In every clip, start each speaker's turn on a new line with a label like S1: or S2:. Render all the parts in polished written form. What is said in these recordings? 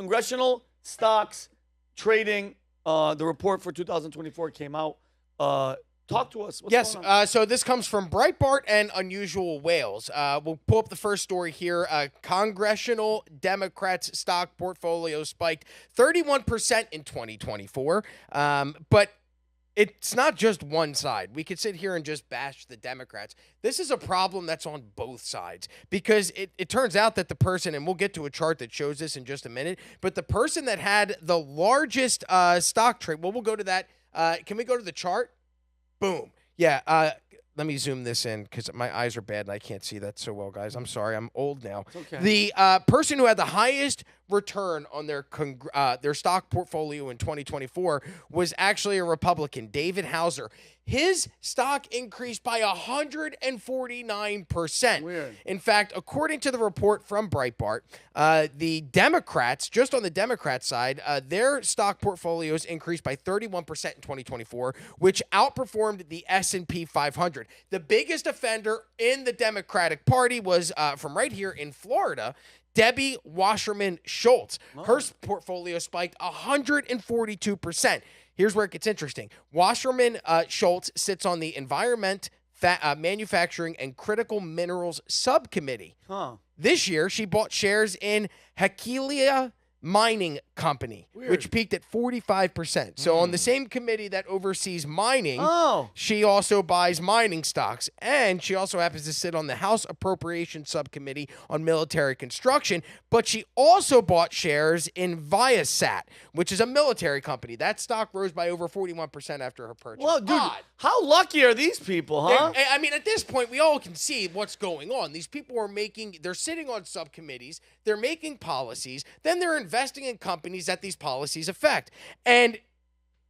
S1: Congressional stocks trading. The report for 2024 came out. Talk to us. What's going on?
S2: So this comes from Breitbart and Unusual Whales. We'll pull up the first story here. Congressional Democrats' stock portfolio spiked 31% in 2024. But it's not just one side. We could sit here and just bash the Democrats. This is a problem that's on both sides because it turns out that the person, and we'll get to a chart that shows this in just a minute, but the person that had the largest stock trade, well, we'll go to that. Can we go to the chart? Boom. Yeah, let me zoom this in because my eyes are bad and I can't see that so well, guys. I'm sorry. I'm old now.
S1: It's okay.
S2: The person who had the highest return on their stock portfolio in 2024 was actually a Republican, David Hauser. His stock increased by 149%.
S1: Weird.
S2: In fact, according to the report from Breitbart, the Democrats, just on the Democrat side, their stock portfolios increased by 31% in 2024, which outperformed the S&P 500. The biggest offender in the Democratic Party was from right here in Florida, Debbie Wasserman Schultz. Her portfolio spiked 142%. Here's where it gets interesting. Wasserman Schultz sits on the Environment, Manufacturing, and Critical Minerals Subcommittee. This year, she bought shares in Hekelia Mining Company, which peaked at 45%. So on the same committee that oversees mining, she also buys mining stocks. And she also happens to sit on the House Appropriations Subcommittee on Military Construction. But she also bought shares in Viasat, which is a military company. That stock rose by over 41% after her purchase.
S1: Well, dude, how lucky are these people, huh?
S2: I mean, at this point, we all can see what's going on. These people are they're sitting on subcommittees, they're making policies, then they're investing in companies that these policies affect. And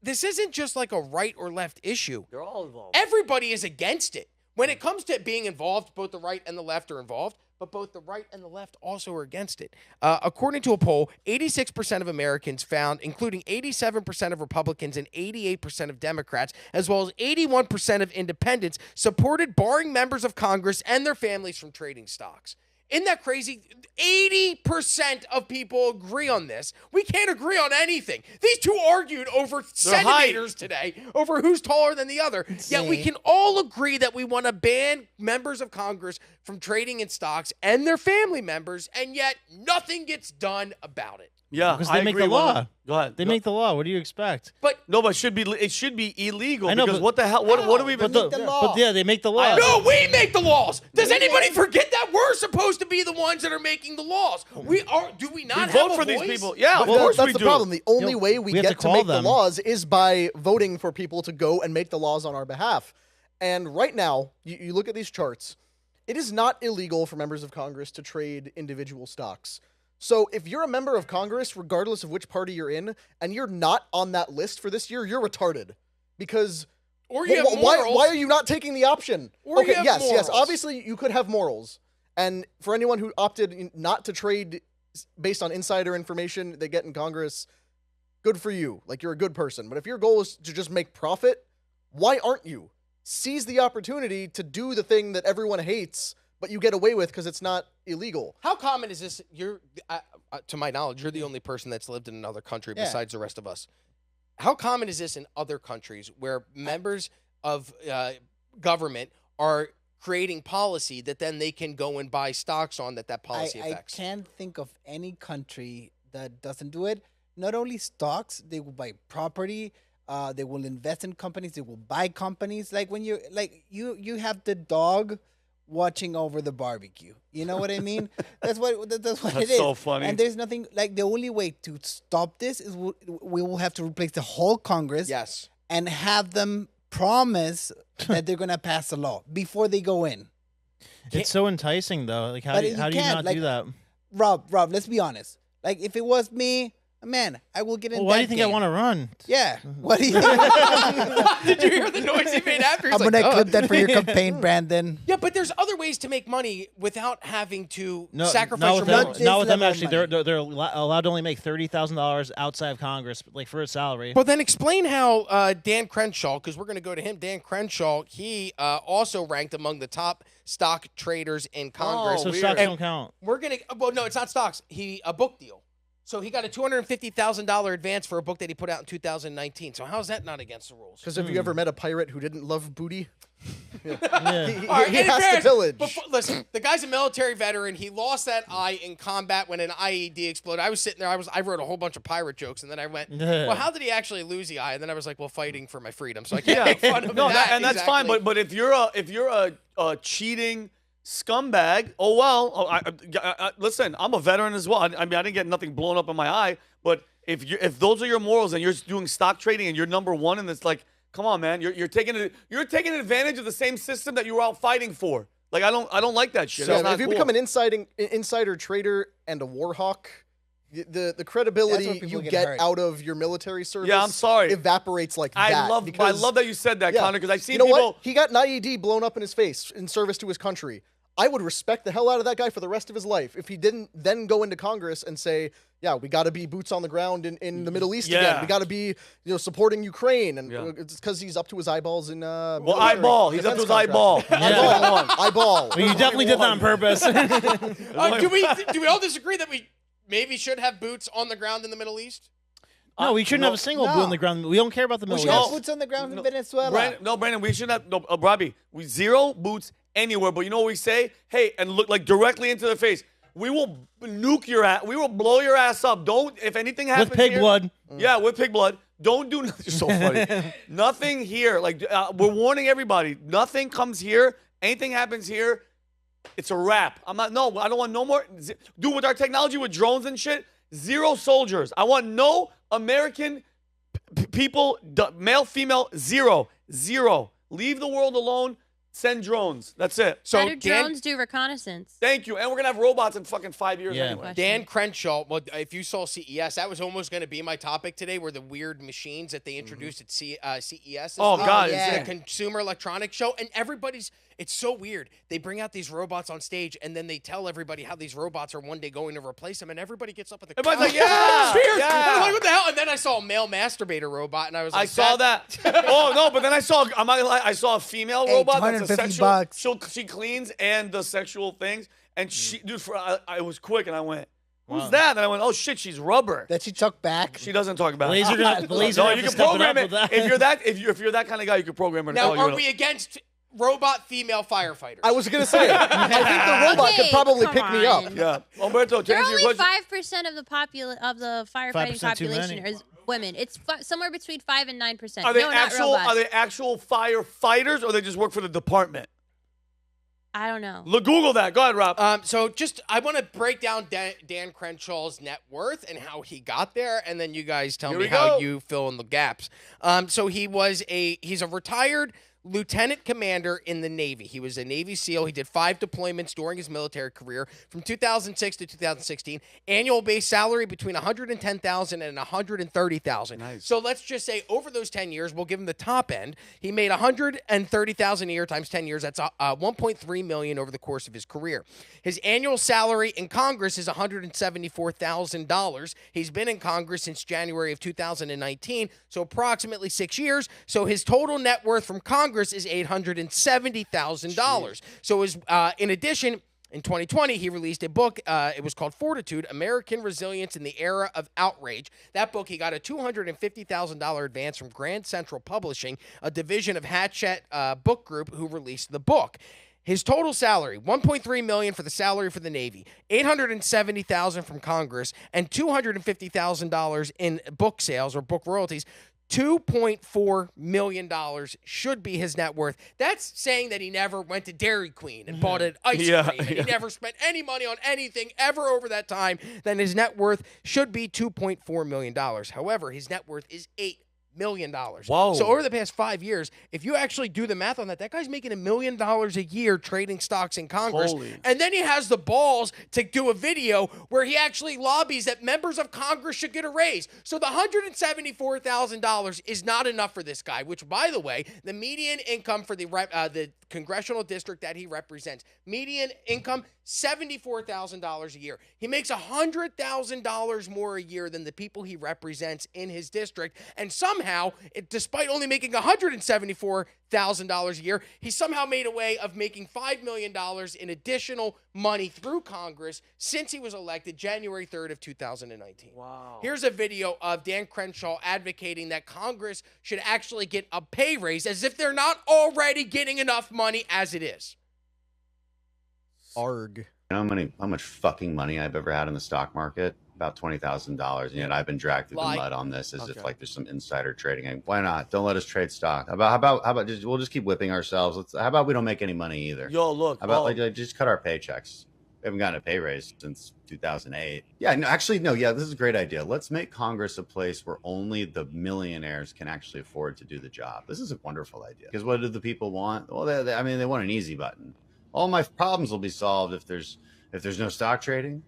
S2: this isn't just like a right or left issue.
S1: They're all involved.
S2: Everybody is against it. When it comes to being involved, both the right and the left are involved, but both the right and the left also are against it. According to a poll, 86% of Americans found, including 87% of Republicans and 88% of Democrats, as well as 81% of independents, supported barring members of Congress and their families from trading stocks. Isn't that crazy? 80% of people agree on this. We can't agree on anything. These two argued over centimeters today, over who's taller than the other. Yet we can all agree that we want to ban members of Congress from trading in stocks and their family members, and yet nothing gets done about it.
S1: Yeah,
S3: because they make the law.
S1: Go ahead.
S3: They make the law. What do you expect?
S2: But
S1: it should be illegal.
S3: I know,
S1: because
S3: but-
S1: what the hell? What do we even do?
S3: But yeah, they make the law.
S2: no, we make the laws. Does anybody forget that we're supposed to be the ones that are making the laws? We are. Do we not
S1: We
S2: have
S1: vote
S2: a
S1: for
S2: voice?
S1: these people. Yeah, of
S4: Well,
S1: course
S4: that's
S1: we
S4: the
S1: do.
S4: problem. The only way we
S3: we have
S4: get
S3: to
S4: to
S3: call
S4: make the
S3: them.
S4: laws is by voting for people to go and make the laws on our behalf. And right now, you look at these charts, it is not illegal for members of Congress to trade individual stocks. So if you're a member of Congress, regardless of which party you're in, and you're not on that list for this year, you're retarded. Because
S2: Or you have
S4: why
S2: morals.
S4: are you not taking the option?
S2: Or you
S4: Okay,
S2: have
S4: yes,
S2: morals.
S4: obviously you could have morals. And for anyone who opted not to trade based on insider information they get in Congress, good for you. Like, you're a good person. But if your goal is to just make profit, why aren't you? Seize the opportunity to do the thing that everyone hates, but you get away with because it's not illegal.
S2: How common is this? You're, to my knowledge, you're the only person that's lived in another country besides the rest of us. How common is this in other countries where members of government are creating policy that then they can go and buy stocks on that policy affects?
S5: I can't think of any country that doesn't do it. Not only stocks, they will buy property. They will invest in companies. They will buy companies. Like when you you have the dog watching over the barbecue. You know what I mean? That's what it is.
S1: That's so funny.
S5: And there's nothing like the only way to stop this is we will have to replace the whole Congress.
S2: Yes.
S5: And have them promise that they're gonna pass a law before they go in.
S3: It's so enticing, though. Like, how
S5: But
S3: do
S5: you
S3: you
S5: can't,
S3: not
S5: like,
S3: do that?
S5: Rob, let's be honest. Like if it was me, man, I will get in.
S3: Well, why do
S5: that
S3: you think
S5: game.
S3: I want to run?
S5: Yeah. What do you think?
S2: Did you hear the noise he made after?
S5: I'm gonna clip that for your campaign, Brandon.
S2: Yeah, but there's other ways to make money without having to
S3: No,
S2: sacrifice
S3: not
S2: your
S3: with them.
S2: morals.
S3: Not with them.
S5: level of
S3: Actually, they're allowed to only make $30,000 outside of Congress, like for a salary.
S2: But then explain how Dan Crenshaw, because we're going to go to him. Dan Crenshaw, he also ranked among the top stock traders in Congress.
S3: So
S1: weird.
S3: stocks
S2: And
S3: don't count.
S2: We're going to, well, no, it's not stocks. A book deal. So he got a $250,000 advance for a book that he put out in 2019. So how is that not against the rules?
S4: Because have you ever met a pirate who didn't love booty?
S2: All right,
S4: He
S2: and in
S4: has to
S2: fairness,
S4: pillage.
S2: listen, the guy's a military veteran. He lost that eye in combat when an IED exploded. I was sitting there. I wrote a whole bunch of pirate jokes, and then I went, "Well, how did he actually lose the eye?" And then I was like, "Well, fighting for my freedom." So I can't make fun of
S1: No,
S2: that.
S1: and that's fine.
S2: exactly.
S1: But if you're a cheating scumbag, oh well. Listen, I'm a veteran as well. I mean, I didn't get nothing blown up in my eye. But if those are your morals and you're doing stock trading and you're number one, and it's like, come on, man, you're taking advantage of the same system that you were out fighting for. Like I don't like that shit.
S4: So
S1: That's not
S4: if you
S1: cool.
S4: become an insider trader and a war hawk, the credibility
S5: That's where
S4: you
S5: people
S4: get
S5: get hurt.
S4: out of your military service,
S1: Yeah, I'm sorry.
S4: evaporates like
S1: I
S4: that.
S1: love that you said that,
S4: Yeah.
S1: Connor, because I've seen
S4: you know
S1: people.
S4: what? He got an IED blown up in his face in service to his country. I would respect the hell out of that guy for the rest of his life if he didn't then go into Congress and say, yeah, we got to be boots on the ground in the Middle East again.
S1: Yeah.
S4: We got to be supporting Ukraine. And
S1: Yeah.
S4: it's because he's up to his eyeballs in
S1: Well, eyeball. He's up to his eyeball.
S4: Eyeball.
S3: Well, you definitely did that on purpose.
S2: Do we all disagree that we maybe should have boots on the ground in the Middle East?
S3: No, we shouldn't have a single boot on the ground. We don't care about the
S5: We
S3: Middle
S5: should have
S3: East.
S5: boots on the ground in Venezuela.
S1: Brandon, we should have Robbie. We zero boots anywhere. But you know what we say? Hey, and look like directly into their face. We will nuke your ass. We will blow your ass up. Don't. If anything happens
S3: With pig
S1: here-
S3: blood.
S1: Yeah, with pig blood. Don't do nothing. You're so funny. Nothing here. Like we're warning everybody. Nothing comes here. Anything happens here, it's a wrap. I don't want no more. Dude, with our technology with drones and shit, zero soldiers. I want no American people, male, female, zero. Leave the world alone. Send drones. That's it.
S2: So
S6: How do drones do reconnaissance?
S1: Thank you. And we're gonna have robots in fucking 5 years
S3: Yeah.
S1: anyway.
S2: Dan Crenshaw, well, if you saw CES, that was almost going to be my topic today, were the weird machines that they introduced at CES.
S1: Oh, God,
S5: yeah.
S2: It's a consumer electronics show, and it's so weird. They bring out these robots on stage, and then they tell everybody how these robots are one day going to replace them, and everybody gets up at the
S1: Everybody's
S2: crowd.
S1: like, yeah,
S2: Cheers!
S1: yeah.
S2: And I'm like, what the hell? And then I saw a male masturbator robot, and I was like,
S1: I saw that. Oh no, but then I'm not gonna lie, I saw a female
S5: Hey,
S1: robot that's a
S5: $250
S1: sexual.
S5: bucks.
S1: She cleans and the sexual things, and she, dude, I was quick, and I went, "Who's
S3: Wow.
S1: that?" And I went, "Oh shit, she's rubber."
S5: That she took back.
S1: She doesn't talk about
S3: Laser
S1: it.
S3: gonna- the laser
S1: No,
S3: have
S1: you
S3: to
S1: can
S3: step it
S1: program
S3: up
S1: it.
S3: with that.
S1: If you're that kind of guy, you can program it.
S2: now,
S1: Oh, you
S2: are
S1: know.
S2: we against robot female firefighters?
S4: I was going to say, I think the robot could
S6: Okay,
S4: probably
S6: come
S4: pick me up.
S6: on.
S1: Yeah, Umberto, to
S6: There are
S1: answer your
S6: only
S1: question.
S6: 5% of the firefighting
S3: 5% too
S6: population
S3: many.
S6: is women. It's somewhere between 5 and 9%.
S1: Are they
S6: no,
S1: actual?
S6: not robots.
S1: Are they actual firefighters, or they just work for the department?
S6: I don't know.
S1: Look, Google that. Go ahead, Rob.
S2: So I want to break down Dan Crenshaw's net worth and how he got there, and then you guys tell
S1: Here
S2: me
S1: we
S2: how
S1: go.
S2: you fill in the gaps. So he's a retired lieutenant commander in the Navy. He was a Navy SEAL. He did 5 deployments during his military career from 2006 to 2016. Annual base salary between $110,000 and $130,000.
S1: Nice.
S2: So let's just say over those 10 years, we'll give him the top end. He made $130,000 a year times 10 years. That's $1.3 million over the course of his career. His annual salary in Congress is $174,000. He's been in Congress since January of 2019, so approximately 6 years. So his total net worth from Congress is $870,000. So in addition, in 2020, he released a book. It was called Fortitude, American Resilience in the Era of Outrage. That book, he got a $250,000 advance from Grand Central Publishing, a division of Hatchet Book Group, who released the book. His total salary, $1.3 million for the salary for the Navy, $870,000 from Congress, and $250,000 in book sales or book royalties. $2.4 million should be his net worth. That's saying that he never went to Dairy Queen and bought an ice cream, and he never spent any money on anything ever over that time. Then his net worth should be $2.4 million. However, his net worth is $8 million.
S1: Whoa.
S2: So over the past 5 years, if you actually do the math on that, that guy's making $1 million a year trading stocks in Congress.
S1: Holy.
S2: And then he has the balls to do a video where he actually lobbies that members of Congress should get a raise. So the $174,000 is not enough for this guy, which, by the way, the median income for the congressional district that he represents, median income, $74,000 a year. He makes $100,000 more a year than the people he represents in his district, and somehow somehow, despite only making $174,000 a year, he somehow made a way of making $5 million in additional money through Congress since he was elected January 3rd of 2019.
S1: Wow.
S2: Here's a video of Dan Crenshaw advocating that Congress should actually get a pay raise as if they're not already getting enough money as it is.
S4: Arg.
S7: You know how much fucking money I've ever had in the stock market? About $20,000. And yet I've been dragged through
S2: Lie.
S7: the mud on this as if
S1: Okay.
S7: like there's some insider trading. And why not? Don't let us trade stock. How about we'll just keep whipping ourselves. How about we don't make any money either?
S1: Yo, look.
S7: How about
S1: oh,
S7: like just cut our paychecks? We haven't gotten a pay raise since 2008. Yeah, no, actually, no, yeah, this is a great idea. Let's make Congress a place where only the millionaires can actually afford to do the job. This is a wonderful idea. Because what do the people want? Well, they want an easy button. All my problems will be solved if there's no stock trading.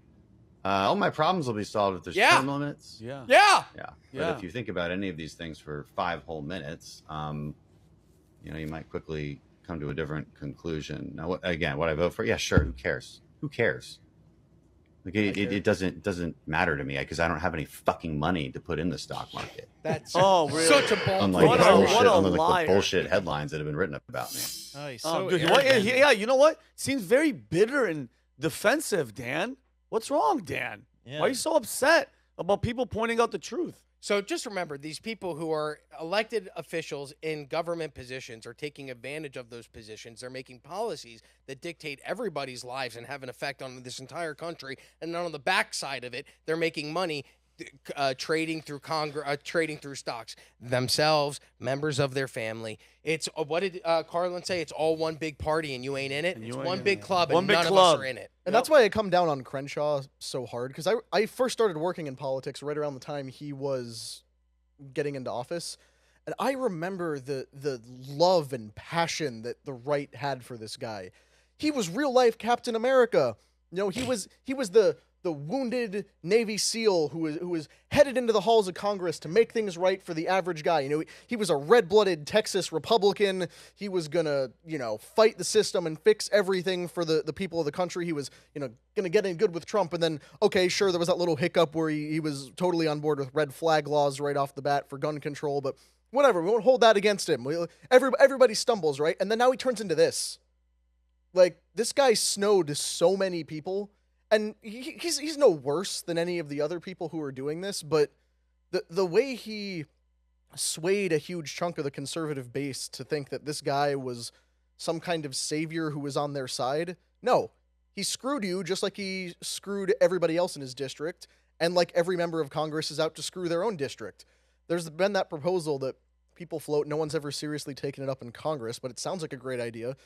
S7: All my problems will be solved if there's term limits.
S1: yeah.
S2: Yeah.
S7: Yeah.
S1: Yeah.
S7: But if you think about any of these things for 5 whole minutes, you might quickly come to a different conclusion. Now, what I vote for? Yeah, sure. Who cares? Who cares? Like it doesn't matter to me because I don't have any fucking money to put in the stock market.
S2: That's
S1: Oh, really?
S2: such a bold
S7: Unlike
S1: What
S7: the
S1: a-
S7: bullshit,
S1: what a
S7: unlike
S1: liar.
S7: the bullshit headlines that have been written about me.
S3: Oh, he's
S1: Oh,
S3: so
S1: dude,
S3: arrogant.
S1: yeah, you know what? Seems very bitter and defensive, Dan. What's wrong, Dan?
S3: Yeah.
S1: Why are you so upset about people pointing out the truth?
S2: So just remember, these people who are elected officials in government positions are taking advantage of those positions. They're making policies that dictate everybody's lives and have an effect on this entire country. And then on the backside of it, they're making money trading through trading through stocks themselves, members of their family. It's what did Carlin say? It's all one big party, and you ain't in it.
S1: And
S2: It's
S1: you ain't
S2: one
S1: in
S2: big
S1: it.
S2: club,
S1: One
S2: and
S1: big
S2: none of
S1: club.
S2: us are in it.
S4: And that's why I come down on Crenshaw so hard, because I first started working in politics right around the time he was getting into office. And I remember the love and passion that the right had for this guy. He was real life Captain America. You know, he was the wounded Navy SEAL who was headed into the halls of Congress to make things right for the average guy. You know, he was a red-blooded Texas Republican. He was gonna, fight the system and fix everything for the people of the country. He was, gonna get in good with Trump. And then, okay, sure, there was that little hiccup where he was totally on board with red flag laws right off the bat for gun control. But whatever, we won't hold that against him. Everybody stumbles, right? And then now he turns into this. Like, this guy snowed so many people. And he's no worse than any of the other people who are doing this, but the way he swayed a huge chunk of the conservative base to think that this guy was some kind of savior who was on their side, no. He screwed you just like he screwed everybody else in his district, and like every member of Congress is out to screw their own district. There's been that proposal that people float, no one's ever seriously taken it up in Congress, but it sounds like a great idea.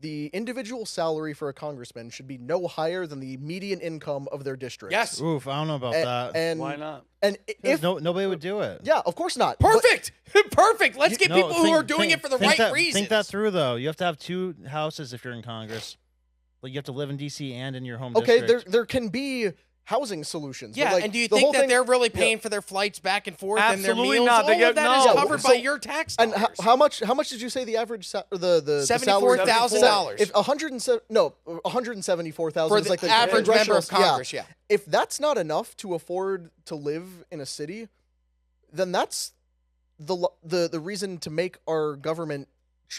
S4: The individual salary for a congressman should be no higher than the median income of their district.
S2: Yes.
S3: Oof, I don't know about that.
S4: And
S1: Why not?
S4: And if
S3: Nobody would do it.
S4: yeah, of course not. But
S2: Perfect. Perfect. Let's get
S3: No,
S2: people who
S3: think-
S2: are doing
S3: think-
S2: it for the
S3: think
S2: right
S3: that,
S2: reasons.
S3: Think that through, though. You have to have 2 houses if you're in Congress. Like, you have to live in D.C. and in your home
S4: okay,
S3: district.
S4: there can be housing solutions. but,
S2: Yeah,
S4: like,
S2: and do you
S4: the whole
S2: think that
S4: thing-
S2: they're really paying for their flights back and forth and their
S1: Absolutely
S2: meals?
S1: not. They
S2: All
S1: get-
S2: of that is
S1: no.
S2: covered
S4: So-
S2: by your tax
S4: And
S2: dollars.
S4: how much did you say the average the salary?
S2: $74,000.
S4: If 174,000
S2: for
S4: is
S2: the
S4: like the
S2: average member
S4: congressional-
S2: of Congress, yeah.
S4: If that's not enough to afford to live in a city, then that's the reason to make our government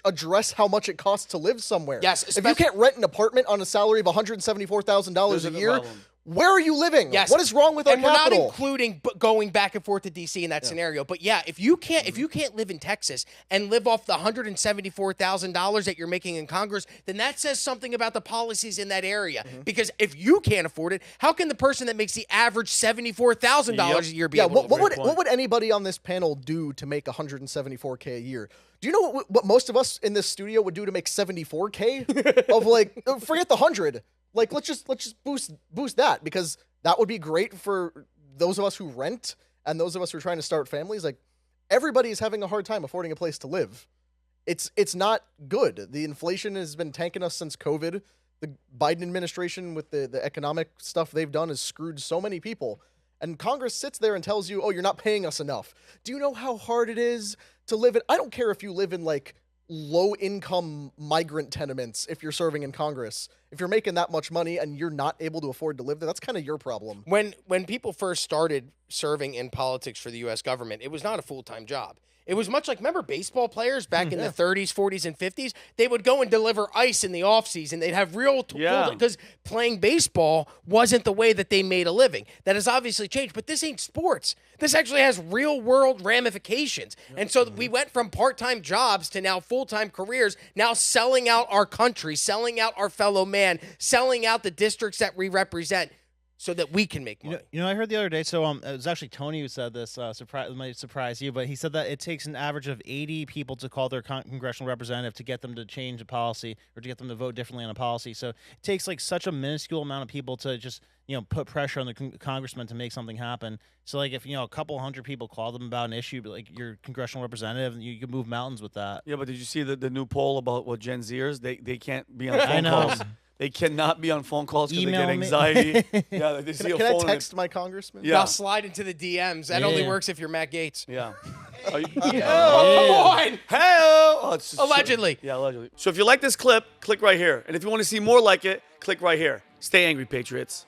S4: address how much it costs to live somewhere.
S2: Yes,
S4: if you can't rent an apartment on a salary of $174,000 a
S1: There's a
S4: year,
S1: problem.
S4: where are you living?
S2: Yes.
S4: What is wrong with our
S2: And we're not
S4: capital?
S2: including going back and forth to DC in that scenario. But yeah, if you can't live in Texas and live off the $174,000 that you're making in Congress, then that says something about the policies in that area. Because if you can't afford it, how can the person that makes the average $74,000 a year be
S4: Yeah,
S2: able to afford it?
S4: what would anybody on this panel do to make 174K a year? Do you know what most of us in this studio would do to make 74K? Of like, forget the 100. Like, let's just boost that, because that would be great for those of us who rent and those of us who are trying to start families. Like, everybody is having a hard time affording a place to live. It's not good. The inflation has been tanking us since COVID. The Biden administration with the economic stuff they've done has screwed so many people. And Congress sits there and tells you, oh, you're not paying us enough. Do you know how hard it is to live in? I don't care if you live in like low-income migrant tenements if you're serving in Congress. If you're making that much money and you're not able to afford to live there, that's kind of your problem.
S2: When people first started serving in politics for the U.S. government, it was not a full-time job. It was much like, remember baseball players back in the 30s, 40s, and 50s? They would go and deliver ice in the offseason. They'd have real because playing baseball wasn't the way that they made a living. That has obviously changed, but this ain't sports. This actually has real-world ramifications. And so we went from part-time jobs to now full-time careers, now selling out our country, selling out our fellow man, selling out the districts that we represent, so that we can make money.
S3: You know, I heard the other day. So it was actually Tony who said this. It might surprise you, but he said that it takes an average of 80 people to call their congressional representative to get them to change a policy or to get them to vote differently on a policy. So it takes like such a minuscule amount of people to just put pressure on the congressman to make something happen. So like if a couple hundred people call them about an issue, like your congressional representative, you can move mountains with that.
S1: Yeah, but did you see the new poll about what Gen Zers? They can't be on phone calls. They cannot be on phone calls because they get anxiety. Yeah, they see a
S4: Can I
S1: phone.
S4: text my congressman?
S1: Yeah.
S2: I'll slide into the DMs. That only works if you're Matt Gaetz.
S1: Yeah.
S2: Oh, come on!
S1: Hey!
S2: Allegedly.
S1: Yeah, allegedly. So if you like this clip, click right here. And if you want to see more like it, click right here. Stay angry, Patriots.